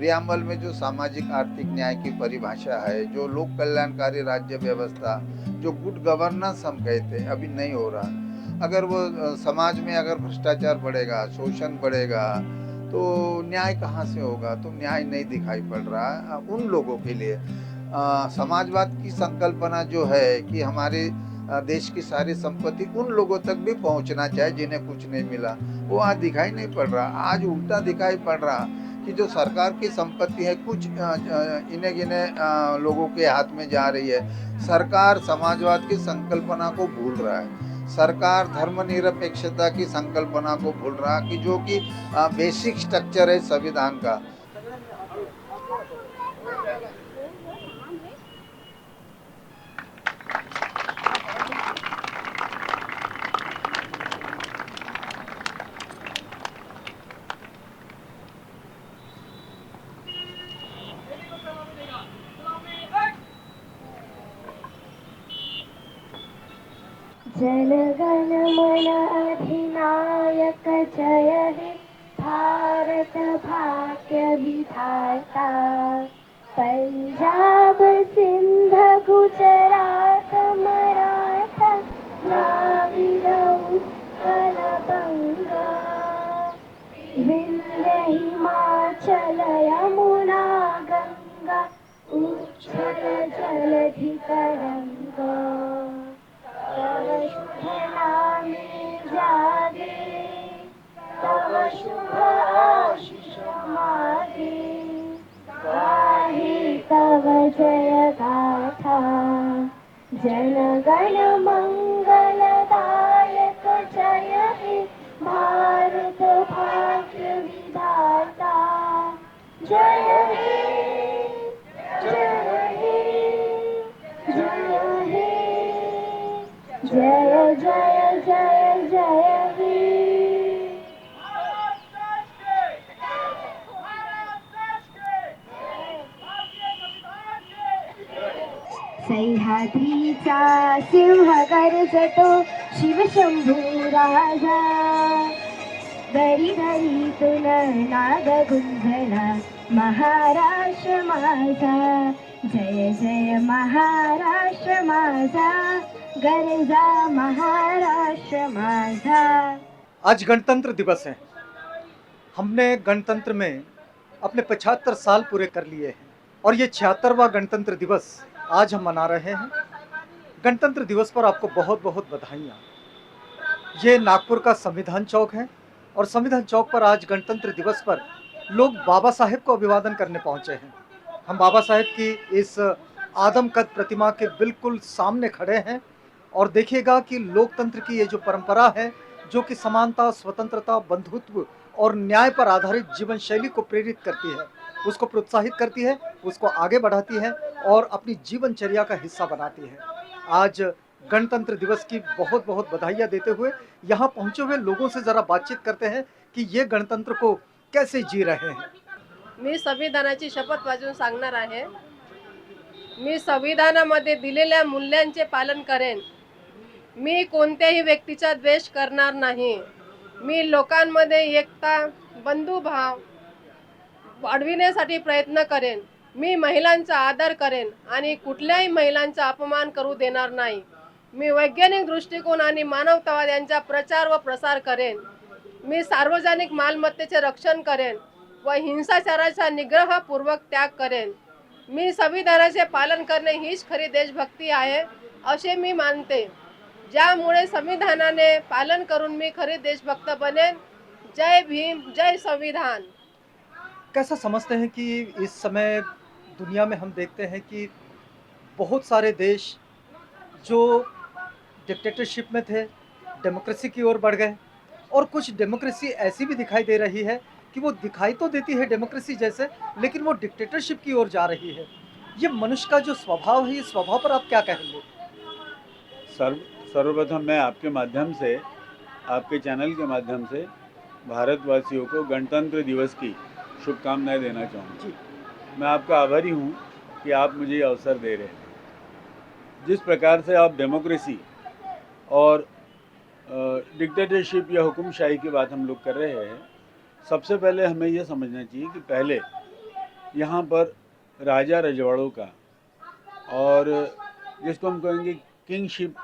Preamble में जो सामाजिक आर्थिक न्याय की परिभाषा है, जो लोक कल्याणकारी राज्य व्यवस्था, जो गुड गवर्नेंस हम कहते हैं, अभी नहीं हो रहा। अगर वो समाज में अगर भ्रष्टाचार बढ़ेगा, शोषण बढ़ेगा, तो न्याय कहाँ से होगा? तो न्याय नहीं दिखाई पड़ रहा है उन लोगों के लिए। समाजवाद की संकल्पना जो है कि हमारे देश की सारी संपत्ति उन लोगों तक भी पहुंचना चाहिए जिन्हें कुछ नहीं मिला, वो आज दिखाई नहीं पड़ रहा। आज उल्टा दिखाई पड़ रहा कि जो सरकार की संपत्ति है कुछ इन्हें गिने लोगों के हाथ में जा रही है। सरकार समाजवाद की संकल्पना को भूल रहा है। सरकार धर्मनिरपेक्षता की संकल्पना को भूल रहा कि जो कि बेसिक स्ट्रक्चर है संविधान का। जनगण मन अधिनायक जय हे भारत भाग्य विधाता। पंजाब सिंध गुजरात मराठा द्राविड उत्कल बंगा। विंध्य हिमाचल यमुना गंगा उच्छल जलधि तरंगा। तव शुभ नामे जागे तव शुभ आशीष मागे। गाहे तव जय गाथा जनगण मंगलदायक जय हे भारत भाग्य विधाता। जय हे जय हे जय हे जय जय जय जय हे। सह्याद्रीचा सिंह गर्जतो शिवशंभू राजा। दरी दरीतून नाद गुंजला महाराष्ट्र माझा। जय जय महाराष्ट्र माझा गर्जा महाराष्ट्र माझा। आज गणतंत्र दिवस है। हमने गणतंत्र में अपने 75 साल पूरे कर लिए हैं और ये 76वां गणतंत्र दिवस आज हम मना रहे हैं। गणतंत्र दिवस पर आपको बहुत बहुत बधाइयाँ। ये नागपुर का संविधान चौक है और संविधान चौक पर आज गणतंत्र दिवस पर लोग बाबा साहेब को अभिवादन करने पहुंचे हैं। हम बाबा साहेब की इस आदमकद प्रतिमा के बिल्कुल सामने खड़े हैं और देखिएगा कि लोकतंत्र की ये जो परंपरा है, जो कि समानता, स्वतंत्रता, बंधुत्व और न्याय पर आधारित जीवन शैली को प्रेरित करती है, उसको प्रोत्साहित करती है, उसको आगे बढ़ाती है और अपनी जीवनचर्या का हिस्सा बनाती है। आज गणतंत्र दिवस की बहुत बहुत बधाइयाँ देते हुए यहाँ पहुँचे हुए लोगों से ज़रा बातचीत करते हैं कि ये गणतंत्र को कैसे जी रहे हैं। मी संविधानाची शपथ वाचून सांगणार आहे। मी संविधानामध्ये दिलेल्या मूल्यांचे पालन करेन। मी कोणत्याही व्यक्तीचा द्वेष करणार नाही। मी लोकांमध्ये एकता, बंधुभाव वाढविण्यासाठी प्रयत्न करेन। मी महिलांचा आदर करेन आणि कुठल्याही महिलांचा अपमान करू देणार नाही। मी वैज्ञानिक दृष्टिकोन आणि मानवतावाद यांचा प्रचार व प्रसार करेन। मी सार्वजनिक मालमत्तेचे रक्षण करेन व हिंसाचाराचा निग्रहपूर्वक त्याग करेन। मी संविधानाचे पालन करणे हीच खरी देशभक्ती आहे असे मी मानते। ज्यामुळे संविधानाने पालन करून मी खरी देशभक्त बनेन। जय भीम, जय संविधान। कैसा समझते हैं कि इस समय दुनिया में हम देखते हैं कि बहुत सारे देश जो डिक्टेटरशिप में थे, डेमोक्रेसी की ओर बढ़ गए और कुछ डेमोक्रेसी ऐसी भी दिखाई दे रही है कि वो दिखाई तो देती है डेमोक्रेसी जैसे, लेकिन वो डिक्टेटरशिप की ओर जा रही है। ये मनुष्य का जो स्वभाव है, ये स्वभाव पर आप क्या कहेंगे? सर्वप्रथम मैं आपके माध्यम से, आपके चैनल के माध्यम से भारतवासियों को गणतंत्र दिवस की शुभकामनाएं देना चाहूँगा। मैं आपका आभारी हूँ कि आप मुझे ये अवसर दे रहे हैं। जिस प्रकार से आप डेमोक्रेसी और डिक्टेटरशिप या हुक्मशाही की बात हम लोग कर रहे हैं, सबसे पहले हमें ये समझना चाहिए कि पहले यहाँ पर राजा रजवाड़ों का और जिसको हम कहेंगे किंगशिप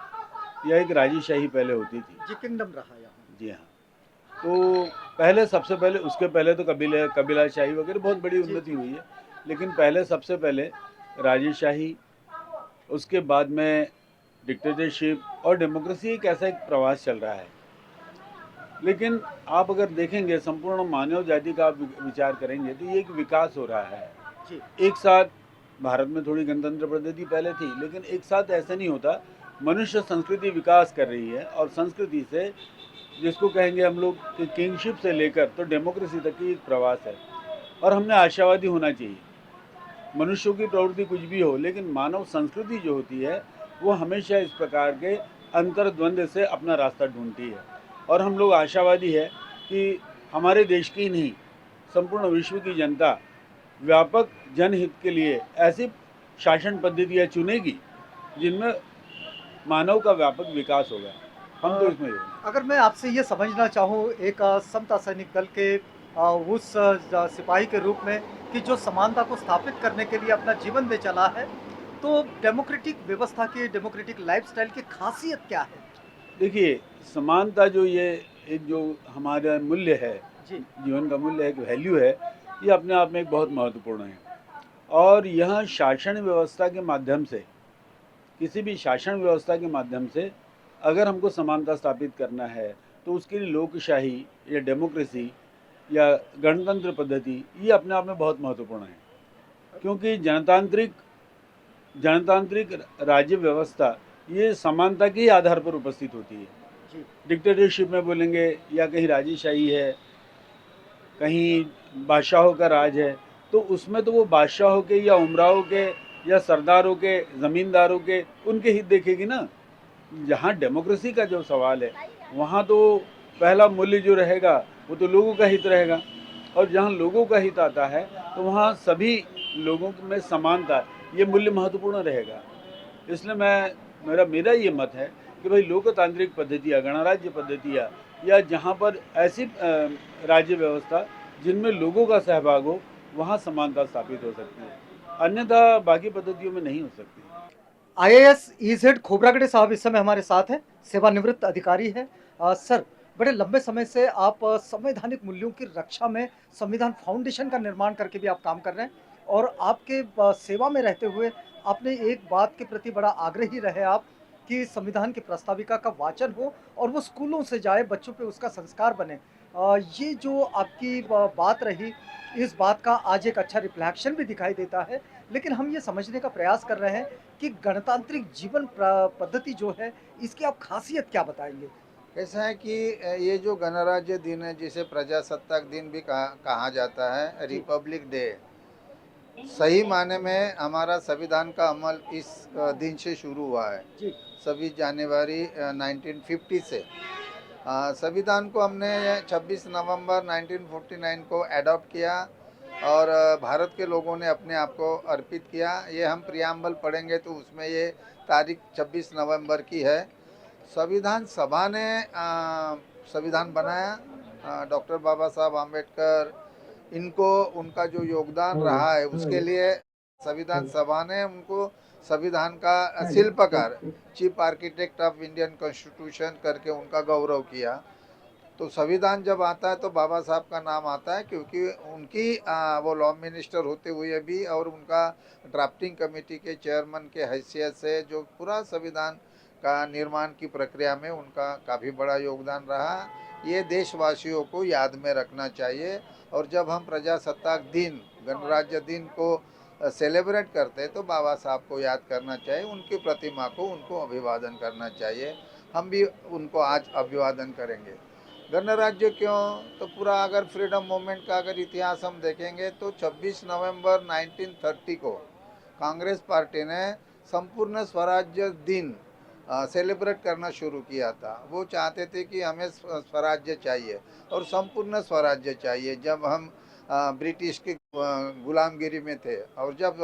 या एक राजीशाही पहले होती थी। जी, किंगडम रहा यहाँ। जी हाँ। तो पहले सबसे पहले उसके पहले तो कबीलाशाही वगैरह बहुत बड़ी जी, उन्नति हुई है, लेकिन पहले सबसे पहले राजेशाही, उसके बाद में डिक्टेटरशिप और डेमोक्रेसी एक ऐसा एक प्रवास चल रहा है। लेकिन आप अगर देखेंगे संपूर्ण मानव जाति का आप विचार करेंगे तो ये एक विकास हो रहा है। जी, एक साथ भारत में थोड़ी गणतंत्र पद्धति पहले थी, लेकिन एक साथ ऐसा नहीं होता। मनुष्य संस्कृति विकास कर रही है और संस्कृति से जिसको कहेंगे हम लोग कि किंगशिप से लेकर तो डेमोक्रेसी तक की एक प्रवास है। और हमने आशावादी होना चाहिए। मनुष्यों की प्रवृत्ति कुछ भी हो, लेकिन मानव संस्कृति जो होती है वो हमेशा इस प्रकार के अंतर्द्वंद से अपना रास्ता ढूंढती है। और हम लोग आशावादी है कि हमारे देश की नहीं, संपूर्ण विश्व की जनता व्यापक जनहित के लिए ऐसी शासन पद्धतियाँ चुनेगी जिनमें मानव का व्यापक विकास होगा। हम तो इसमें अगर मैं आपसे ये समझना चाहूँ एक समता सैनिक दल के उस सिपाही के रूप में कि जो समानता को स्थापित करने के लिए अपना जीवन दे चला है, तो डेमोक्रेटिक व्यवस्था की, डेमोक्रेटिक लाइफस्टाइल की खासियत क्या है? देखिए, समानता जो ये एक जो हमारा मूल्य है, जी, जीवन का मूल्य है, एक वैल्यू है, ये अपने आप में एक बहुत महत्वपूर्ण है। और यह शासन व्यवस्था के माध्यम से, किसी भी शासन व्यवस्था के माध्यम से अगर हमको समानता स्थापित करना है तो उसके लिए लोकशाही या डेमोक्रेसी या गणतंत्र पद्धति ये अपने आप में बहुत महत्वपूर्ण है। क्योंकि जनतांत्रिक राज्य व्यवस्था ये समानता के ही आधार पर उपस्थित होती है। जी, डिक्टेटरशिप में बोलेंगे या कहीं राजीशाही है, कहीं बादशाहों का राज है, तो उसमें तो वो बादशाहों के या उमराव के या सरदारों के, ज़मींदारों के, उनके हित देखेगी ना। जहाँ डेमोक्रेसी का जो सवाल है वहाँ तो पहला मूल्य जो रहेगा वो तो लोगों का हित रहेगा। और जहाँ लोगों का हित आता है तो वहाँ सभी लोगों में समानता, ये मूल्य महत्वपूर्ण रहेगा। इसलिए मेरा ये मत है कि भाई लोकतांत्रिक पद्धतियाँ, गणराज्य पद्धतियाँ या जहाँ पर ऐसी राज्य व्यवस्था जिनमें लोगों का सहभाग हो, वहाँ समानता स्थापित हो सकती है, अन्यथा बाकी पद्धतियों में नहीं हो सकती। आईएएस ईजेड खोबरागड़े साहब इस समय हमारे साथ हैं, सेवानिवृत्त अधिकारी हैं। सर, बड़े लंबे समय से आप संवैधानिक मूल्यों की रक्षा में संविधान फाउंडेशन का निर्माण करके भी आप काम कर रहे हैं और आपके सेवा में रहते हुए आपने एक बात के प्रति बड़ा आग्रही रहे आप कि संविधान की प्रस्ताविका का वाचन हो और वो स्कूलों से जाए, बच्चों पे उसका संस्कार बने। ये जो आपकी बात रही, इस बात का आज एक अच्छा रिफ्लेक्शन भी दिखाई देता है। लेकिन हम ये समझने का प्रयास कर रहे हैं कि गणतांत्रिक जीवन पद्धति जो है, इसकी आप खासियत क्या बताएंगे? कैसा है कि ये जो गणराज्य दिन है जिसे प्रजासत्ताक दिन भी कहा जाता है, जी, रिपब्लिक डे, सही माने में हमारा संविधान का अमल इस दिन से शुरू हुआ है। जी, 26 जनवरी 1950 से संविधान को हमने 26 नवंबर 1949 को एडॉप्ट किया और भारत के लोगों ने अपने आप को अर्पित किया। ये हम प्रियम्बल पढ़ेंगे तो उसमें ये तारीख 26 नवंबर की है। संविधान सभा ने संविधान बनाया। डॉक्टर बाबा साहब आम्बेडकर, इनको उनका जो योगदान रहा है उसके लिए संविधान सभा ने उनको संविधान का शिल्पकार, chief architect of Indian constitution करके उनका गौरव किया। तो संविधान जब आता है तो बाबा साहब का नाम आता है क्योंकि उनकी वो लॉ मिनिस्टर होते हुए भी और उनका ड्राफ्टिंग कमेटी के चेयरमैन के हैसियत से जो पूरा संविधान का निर्माण की प्रक्रिया में उनका काफ़ी बड़ा योगदान रहा। ये देशवासियों को याद में रखना चाहिए। और जब हम प्रजासत्ताक दिन, गणराज्य दिन को सेलिब्रेट करते हैं तो बाबा साहब को याद करना चाहिए, उनकी प्रतिमा को उनको अभिवादन करना चाहिए। हम भी उनको आज अभिवादन करेंगे। गणराज्य क्यों? तो पूरा अगर फ्रीडम मूवमेंट का अगर इतिहास हम देखेंगे तो 26 नवंबर 1930 को कांग्रेस पार्टी ने संपूर्ण स्वराज्य दिन सेलिब्रेट करना शुरू किया था। वो चाहते थे कि हमें स्वराज्य चाहिए और संपूर्ण स्वराज्य चाहिए। जब हम ब्रिटिश की गुलामगिरी में थे और जब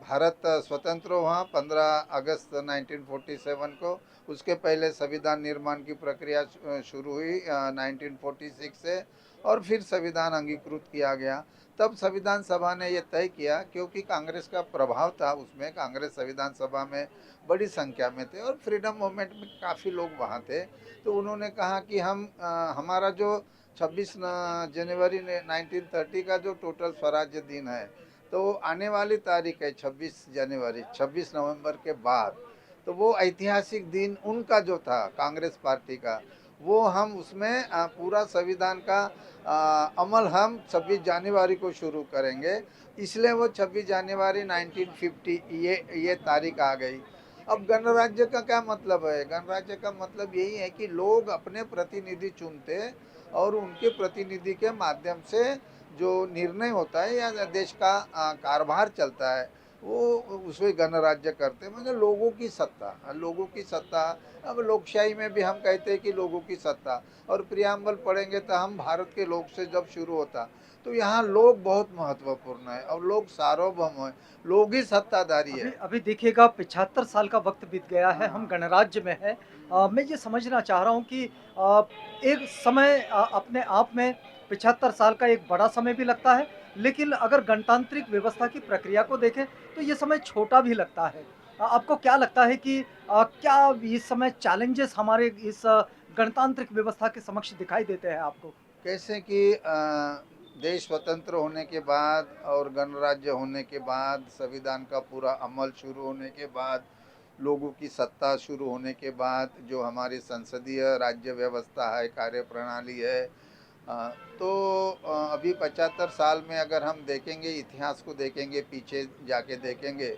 भारत स्वतंत्र हुआ 15 अगस्त 1947 को, उसके पहले संविधान निर्माण की प्रक्रिया शुरू हुई 1946 से, और फिर संविधान अंगीकृत किया गया। तब संविधान सभा ने ये तय किया, क्योंकि कांग्रेस का प्रभाव था उसमें, कांग्रेस संविधान सभा में बड़ी संख्या में थे और फ्रीडम मूवमेंट में काफ़ी लोग वहाँ थे। तो उन्होंने कहा कि हमारा जो 26 जनवरी 1930 का जो टोटल स्वराज्य दिन है, तो आने वाली तारीख है 26 जनवरी, 26 नवंबर के बाद, तो वो ऐतिहासिक दिन उनका जो था कांग्रेस पार्टी का, वो हम उसमें पूरा संविधान का अमल हम 26 जनवरी को शुरू करेंगे। इसलिए वो 26 जनवरी 1950 ये तारीख आ गई। अब गणराज्य का क्या मतलब है? गणराज्य का मतलब यही है कि लोग अपने प्रतिनिधि चुनते और उनके प्रतिनिधि के माध्यम से जो निर्णय होता है या देश का कारोबार चलता है, वो उसमें गणराज्य करते हैं, मतलब लोगों की सत्ता। अब लोकशाही में भी हम कहते हैं कि लोगों की सत्ता, और प्रियम्बल पढ़ेंगे तो हम भारत के लोग से जब शुरू होता, तो यहाँ लोग बहुत महत्वपूर्ण है और लोग सार्वभौम है, लोग ही सत्ताधारी अभी है। अभी देखिएगा 75 साल का वक्त बीत गया है, हम हाँ। गणराज्य में है। मैं ये समझना चाह रहा हूँ कि एक समय अपने आप में 75 साल का एक बड़ा समय भी लगता है, लेकिन अगर गणतांत्रिक व्यवस्था की प्रक्रिया को देखें तो ये समय छोटा भी लगता है। आपको क्या लगता है कि क्या इस समय चैलेंजेस हमारे इस गणतांत्रिक व्यवस्था के समक्ष दिखाई देते हैं आपको? कैसे कि देश स्वतंत्र होने के बाद और गणराज्य होने के बाद, संविधान का पूरा अमल शुरू होने के बाद, लोगों की सत्ता शुरू होने के बाद, जो हमारी संसदीय राज्य व्यवस्था है, कार्य प्रणाली है, तो अभी 75 साल में अगर हम देखेंगे, इतिहास को देखेंगे, पीछे जाके देखेंगे,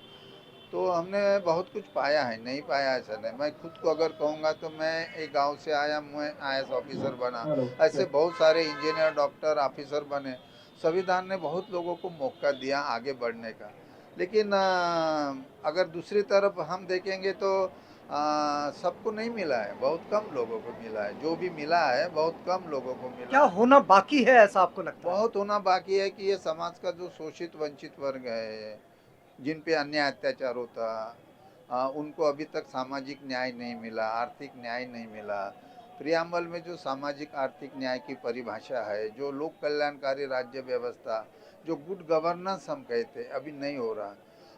तो हमने बहुत कुछ पाया है, नहीं पाया ऐसा नहीं। मैं खुद को अगर कहूँगा तो मैं एक गांव से आया, मैं IAS ऑफिसर बना, ऐसे बहुत सारे इंजीनियर, डॉक्टर, ऑफिसर बने। संविधान ने बहुत लोगों को मौका दिया आगे बढ़ने का। लेकिन अगर दूसरी तरफ हम देखेंगे तो सबको नहीं मिला है, बहुत कम लोगों को मिला है। जो भी मिला है बहुत कम लोगों को मिला क्या है। होना बाकी है ऐसा आपको लगता है? बहुत होना बाकी है कि ये समाज का जो शोषित वंचित वर्ग है, जिन पे अन्याय अत्याचार होता, उनको अभी तक सामाजिक न्याय नहीं मिला, आर्थिक न्याय नहीं मिला। प्रियम्बल में जो सामाजिक आर्थिक न्याय की परिभाषा है, जो लोक कल्याणकारी राज्य व्यवस्था, जो गुड गवर्नेंस हम कहते, अभी नहीं हो रहा।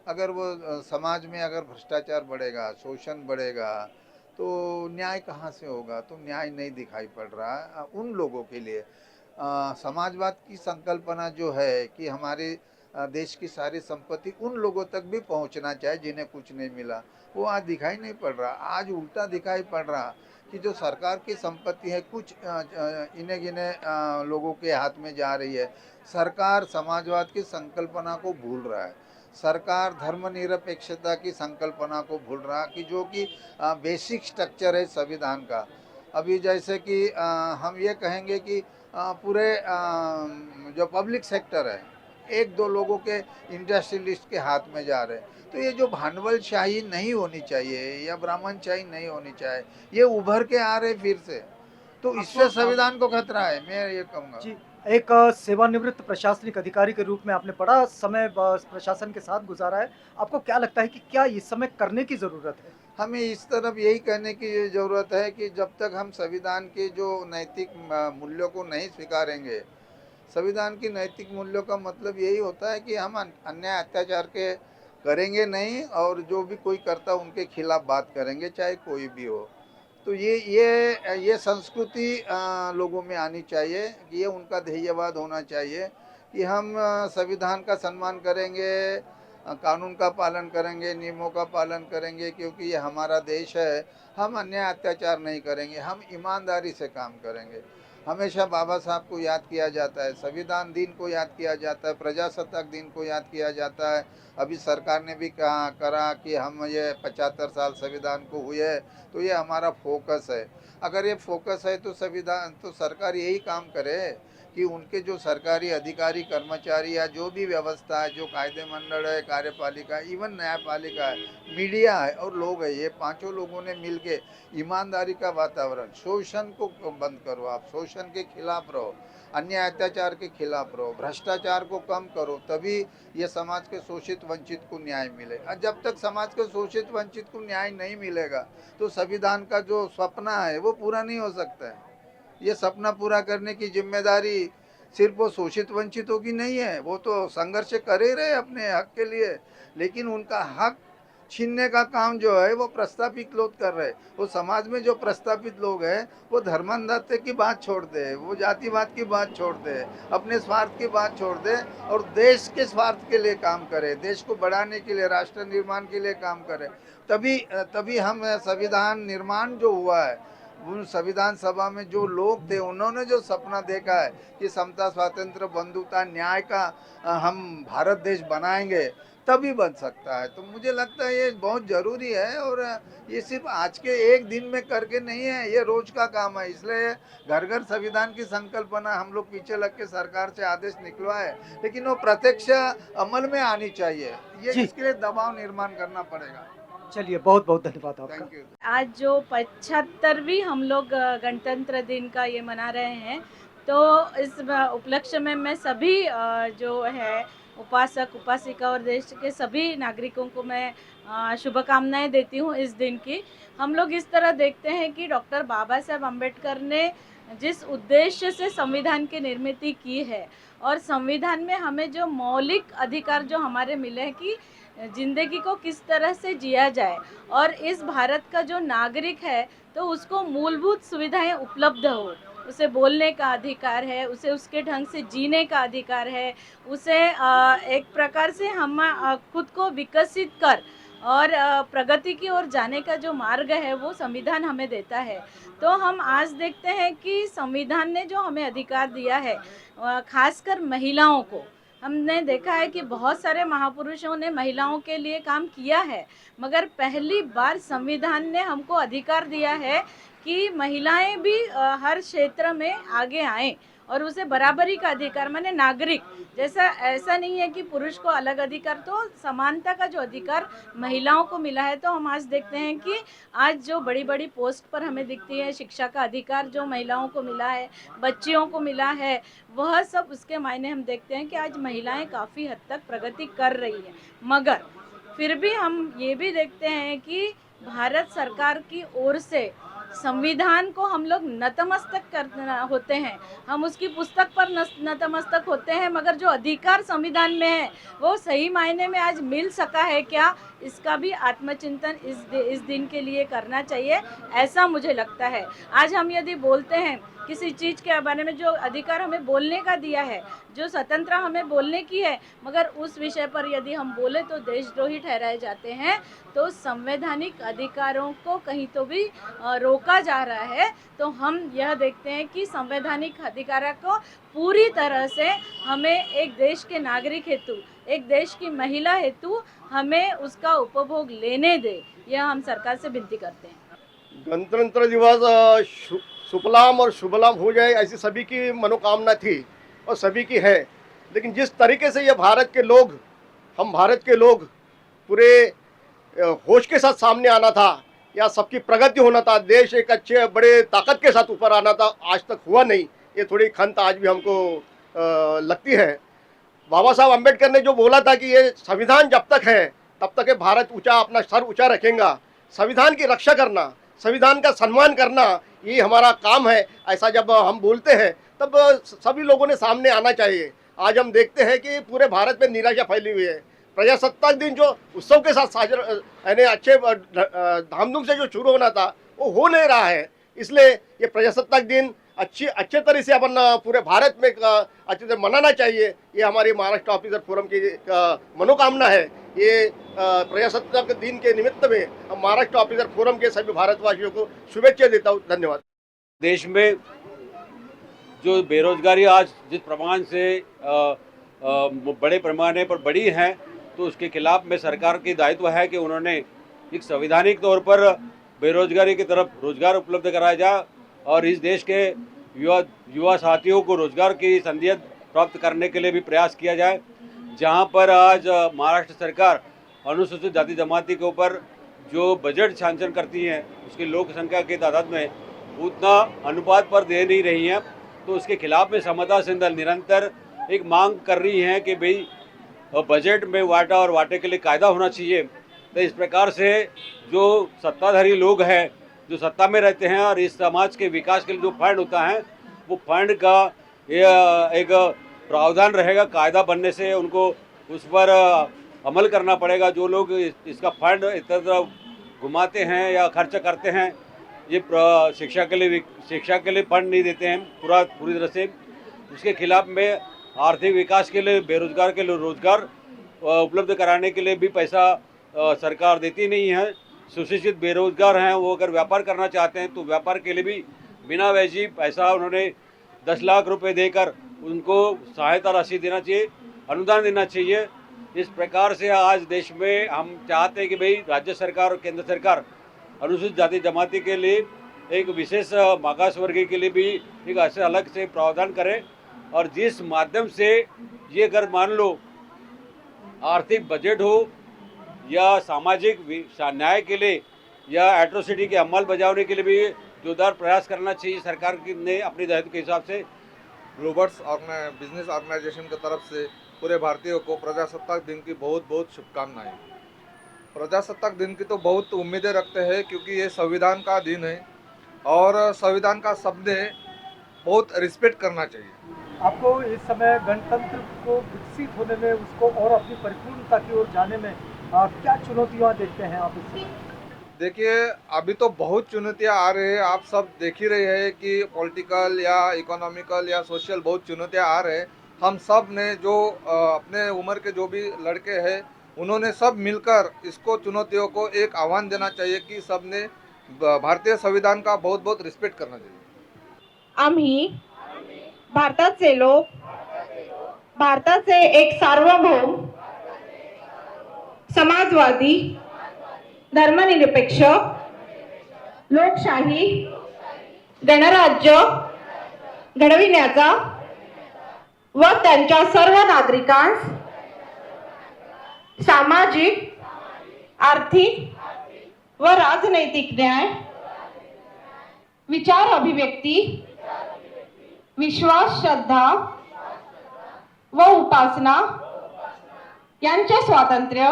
अगर वो समाज में अगर भ्रष्टाचार बढ़ेगा, शोषण बढ़ेगा, तो न्याय कहाँ से होगा? तो न्याय नहीं दिखाई पड़ रहा उन लोगों के लिए। समाजवाद की संकल्पना जो है कि हमारे देश की सारी संपत्ति उन लोगों तक भी पहुंचना चाहिए जिन्हें कुछ नहीं मिला, वो आज दिखाई नहीं पड़ रहा। आज उल्टा दिखाई पड़ रहा कि जो सरकार की संपत्ति है, कुछ इन्हें गिने लोगों के हाथ में जा रही है। सरकार समाजवाद की संकल्पना को भूल रहा है, सरकार धर्मनिरपेक्षता की संकल्पना को भूल रहा, कि जो कि बेसिक स्ट्रक्चर है संविधान का। अभी जैसे कि हम ये कहेंगे कि पूरे जो पब्लिक सेक्टर है, एक दो लोगों के इंडस्ट्रियलिस्ट के हाथ में जा रहे हैं। तो ये जो भांडवलशाही नहीं होनी चाहिए या ब्राह्मणशाही नहीं होनी चाहिए, ये उभर के आ रहे फिर से, तो इससे संविधान को खतरा है, मैं ये कहूँगा। जी, एक सेवानिवृत्त प्रशासनिक अधिकारी के रूप में आपने बड़ा समय प्रशासन के साथ गुजारा है। आपको क्या लगता है कि क्या इस समय करने की ज़रूरत है? हमें इस तरफ यही कहने की ज़रूरत है कि जब तक हम संविधान के जो नैतिक मूल्यों को नहीं स्वीकारेंगे, संविधान की नैतिक मूल्यों का मतलब यही होता है कि हम अन्याय अत्याचार के करेंगे नहीं, और जो भी कोई करता उनके खिलाफ बात करेंगे, चाहे कोई भी हो। तो ये संस्कृति लोगों में आनी चाहिए, ये उनका ध्येयवाद होना चाहिए कि हम संविधान का सम्मान करेंगे, कानून का पालन करेंगे, नियमों का पालन करेंगे, क्योंकि ये हमारा देश है। हम अन्याय अत्याचार नहीं करेंगे, हम ईमानदारी से काम करेंगे। हमेशा बाबा साहब को याद किया जाता है, संविधान दिन को याद किया जाता है, प्रजासत्ताक दिन को याद किया जाता है। अभी सरकार ने भी करा कि हम ये 75 साल संविधान को हुए, तो ये हमारा फोकस है। अगर ये फोकस है तो संविधान, तो सरकार यही काम करे कि उनके जो सरकारी अधिकारी, कर्मचारी या जो भी व्यवस्था है, जो कायदे मंडल है, कार्यपालिका, इवन न्यायपालिका है, मीडिया है और लोग है, ये पांचों लोगों ने मिलके ईमानदारी का वातावरण, शोषण को बंद करो आप, शोषण शोषण के खिलाफ रहो, अन्याय अत्याचार के खिलाफ रहो, भ्रष्टाचार को कम करो, तभी ये समाज के शोषित वंचित को न्याय मिले। और जब तक समाज के शोषित वंचित को न्याय नहीं मिलेगा तो संविधान का जो सपना है वो पूरा नहीं हो सकता है। ये सपना पूरा करने की जिम्मेदारी सिर्फ वो शोषित वंचितों की नहीं है, वो तो संघर्ष कर ही रहे अपने हक के लिए, लेकिन उनका हक छीनने का काम जो है वो प्रस्तापित लोग कर रहे हैं। वो समाज में जो प्रस्तापित लोग हैं वो धर्मांधते की बात छोड़ते हैं, वो जातिवाद की बात छोड़ते हैं, अपने स्वार्थ की बात छोड़ दे और देश के स्वार्थ के लिए काम करें, देश को बढ़ाने के लिए, राष्ट्र निर्माण के लिए काम करें। तभी हम संविधान निर्माण जो हुआ है, उन संविधान सभा में जो लोग थे उन्होंने जो सपना देखा है कि समता, स्वातंत्र, बंधुता, न्याय का हम भारत देश बनाएंगे, तभी बन सकता है। तो मुझे लगता है ये बहुत ज़रूरी है और ये सिर्फ आज के एक दिन में करके नहीं है, ये रोज का काम है। इसलिए घर घर संविधान की संकल्पना हम लोग पीछे लग के सरकार से आदेश निकलवाए, लेकिन वो प्रत्यक्ष अमल में आनी चाहिए। ये जी। इसके लिए दबाव निर्माण करना पड़ेगा। चलिए, बहुत बहुत धन्यवाद आपका। Thank you. आज जो 75वीं हम लोग गणतंत्र दिन का ये मना रहे हैं, तो इस उपलक्ष्य में मैं सभी जो है उपासक उपासिका और देश के सभी नागरिकों को मैं शुभकामनाएं देती हूँ इस दिन की। हम लोग इस तरह देखते हैं कि डॉक्टर बाबा साहब अम्बेडकर ने जिस उद्देश्य से संविधान की निर्मित की है और संविधान में हमें जो मौलिक अधिकार जो हमारे मिले हैं कि ज़िंदगी को किस तरह से जिया जाए और इस भारत का जो नागरिक है तो उसको मूलभूत सुविधाएं उपलब्ध हो, उसे बोलने का अधिकार है, उसे उसके ढंग से जीने का अधिकार है, उसे एक प्रकार से हम खुद को विकसित कर और प्रगति की ओर जाने का जो मार्ग है वो संविधान हमें देता है। तो हम आज देखते हैं कि संविधान ने जो हमें अधिकार दिया है, खासकर महिलाओं को, हमने देखा है कि बहुत सारे महापुरुषों ने महिलाओं के लिए काम किया है, मगर पहली बार संविधान ने हमको अधिकार दिया है कि महिलाएं भी हर क्षेत्र में आगे आएं और उसे बराबरी का अधिकार, माने नागरिक जैसा, ऐसा नहीं है कि पुरुष को अलग अधिकार, तो समानता का जो अधिकार महिलाओं को मिला है। तो हम आज देखते हैं कि आज जो बड़ी बड़ी पोस्ट पर हमें दिखती है, शिक्षा का अधिकार जो महिलाओं को मिला है, बच्चियों को मिला है, वह सब उसके मायने हम देखते हैं कि आज महिलाएं काफ़ी हद तक प्रगति कर रही है। मगर फिर भी हम ये भी देखते हैं कि भारत सरकार की ओर से संविधान को हम लोग नतमस्तक करना होते हैं, हम उसकी पुस्तक पर नतमस्तक होते हैं, मगर जो अधिकार संविधान में है वो सही मायने में आज मिल सका है क्या, इसका भी आत्मचिंतन इस दिन के लिए करना चाहिए, ऐसा मुझे लगता है। आज हम यदि बोलते हैं किसी चीज़ के बारे में, जो अधिकार हमें बोलने का दिया है, जो स्वतंत्रता हमें बोलने की है, मगर उस विषय पर यदि हम बोले तो देशद्रोही ठहराए जाते हैं, तो संवैधानिक अधिकारों को कहीं तो भी रोका जा रहा है। तो हम यह देखते हैं कि संवैधानिक अधिकारों को पूरी तरह से हमें एक देश के नागरिक हेतु, एक देश की महिला हेतु हमें उसका उपभोग लेने दे, यह हम सरकार से विनती करते हैं। गणतंत्र दिवस सुफलाम और शुभलाम हो जाए, ऐसी सभी की मनोकामना थी और सभी की है। लेकिन जिस तरीके से ये भारत के लोग, हम भारत के लोग पूरे होश के साथ सामने आना था, या सबकी प्रगति होना था, देश एक अच्छे बड़े ताकत के साथ ऊपर आना था, आज तक हुआ नहीं। ये थोड़ी खंत आज भी हमको लगती है। बाबा साहब अम्बेडकर ने जो बोला था कि ये संविधान जब तक है तब तक ये भारत ऊंचा, अपना सर ऊंचा रखेगा। संविधान की रक्षा करना, संविधान का सम्मान करना, ये हमारा काम है। ऐसा जब हम बोलते हैं तब सभी लोगों ने सामने आना चाहिए। आज हम देखते हैं कि पूरे भारत में निराशा फैली हुई है। प्रजासत्ताक दिन जो उत्सव के साथ यानी अच्छे धामधूम से जो शुरू होना था वो हो नहीं रहा है। इसलिए ये प्रजासत्ताक दिन अच्छे तरह से अपन पूरे भारत में अच्छे से मनाना चाहिए। ये हमारी महाराष्ट्र ऑफिसर फोरम की मनोकामना है। ये प्रजासत्ताक दिन के निमित्त में हम महाराष्ट्र ऑफिसर फोरम के सभी भारतवासियों को शुभेच्छा देता हूँ। धन्यवाद। देश में जो बेरोजगारी आज जिस प्रमाण से बड़े पैमाने पर बढ़ी है, तो उसके खिलाफ में सरकार की दायित्व है कि उन्होंने एक संवैधानिक तौर पर बेरोजगारी की तरफ रोजगार उपलब्ध कराया जाए और इस देश के युवा साथियों को रोजगार की संधियत प्राप्त करने के लिए भी प्रयास किया जाए। जहां पर आज महाराष्ट्र सरकार अनुसूचित जाति जमाती के ऊपर जो बजट सैंक्शन करती है, उसकी लोक संख्या की तादाद में उतना अनुपात पर दे नहीं रही हैं। तो उसके खिलाफ में समता सेन दल निरंतर एक मांग कर रही है कि भाई बजट में वाटा और वाटे के लिए कायदा होना चाहिए। तो इस प्रकार से जो सत्ताधारी लोग हैं, जो सत्ता में रहते हैं, और इस समाज के विकास के लिए जो फंड होता है, वो फंड का एक प्रावधान रहेगा। कायदा बनने से उनको उस पर अमल करना पड़ेगा। जो लोग इसका फंड इधर घुमाते हैं या खर्च करते हैं, ये शिक्षा के लिए फंड नहीं देते हैं पूरी तरह से, उसके खिलाफ में आर्थिक विकास के लिए, बेरोजगार के लिए रोजगार उपलब्ध कराने के लिए भी पैसा सरकार देती नहीं है। सुशिक्षित बेरोजगार हैं, वो अगर व्यापार करना चाहते हैं तो व्यापार के लिए भी बिना व्याजी पैसा उन्होंने 10 लाख रुपए देकर उनको सहायता राशि देना चाहिए, अनुदान देना चाहिए। इस प्रकार से आज देश में हम चाहते हैं कि भाई राज्य सरकार और केंद्र सरकार अनुसूचित जाति जमाती के लिए एक विशेष मागास वर्गीय के लिए भी एक ऐसे अलग से प्रावधान करे, और जिस माध्यम से ये अगर मान लो आर्थिक बजट हो या सामाजिक न्याय के लिए या एट्रोसिटी के अमल बजावने के लिए भी जोरदार प्रयास करना चाहिए सरकार ने अपने दायित्व के हिसाब से। ग्लोबर्स बिजनेस ऑर्गेनाइजेशन की तरफ से पूरे भारतीयों को प्रजासत्ताक दिन की बहुत बहुत शुभकामनाएं। प्रजासत्ताक दिन की तो बहुत उम्मीदें रखते हैं, क्योंकि ये संविधान का दिन है और संविधान का सबने बहुत रिस्पेक्ट करना चाहिए। आपको इस समय गणतंत्र को विकसित होने में, उसको और अपनी परिपूर्णता की ओर जाने में क्या चुनौतियाँ देखते हैं आप इसमें? देखिए, अभी तो बहुत चुनौतियां आ रही है। आप सब देख ही रहे हैं कि पॉलिटिकल या इकोनॉमिकल या सोशल बहुत चुनौतियां आ रहे हैं। हम सब ने जो अपने उम्र के जो भी लड़के हैं, उन्होंने सब मिलकर इसको चुनौतियों को एक आह्वान देना चाहिए कि सब ने भारतीय संविधान का बहुत बहुत रिस्पेक्ट करना चाहिए। आम्ही भारताचे लोक, भारताचे एक सार्वभौम, समाजवादी, धर्मनिरपेक्ष, लोकशाही गणराज्य घडविण्याचा व त्यांच्या सर्व नागरिकांस सामाजिक, आर्थिक व राजनैतिक न्याय, विचार अभिव्यक्ती, विश्वास, श्रद्धा व उपासना यांचे स्वातंत्र्य,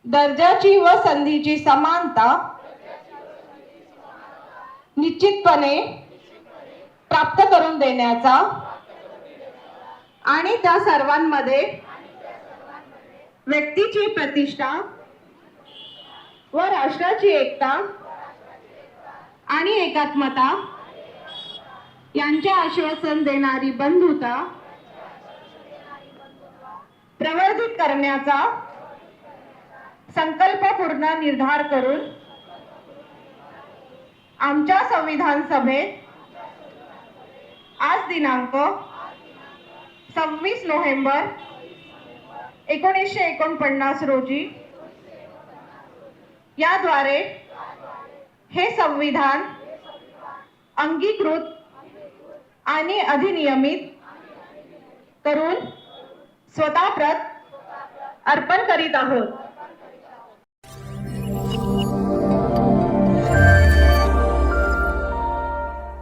दर्जाची व संधीची समानता निश्चितपणे प्राप्त करून देण्याचा आणि त्या सर्वांमध्ये व्यक्तीची प्रतिष्ठा व राष्ट्राची एकता आणि एकात्मता यांचे आश्वासन देणारी बंधुता प्रवर्धित करण्याचा संकल्पपूर्ण निर्धार करून आमच्या संविधान सभेत आज दिनांक 26 नोव्हेंबर 1949 रोजी याद्वारे हे संविधान अंगीकृत आणि अधिनियमित करून स्वतः प्रत अर्पण करीत आहोत।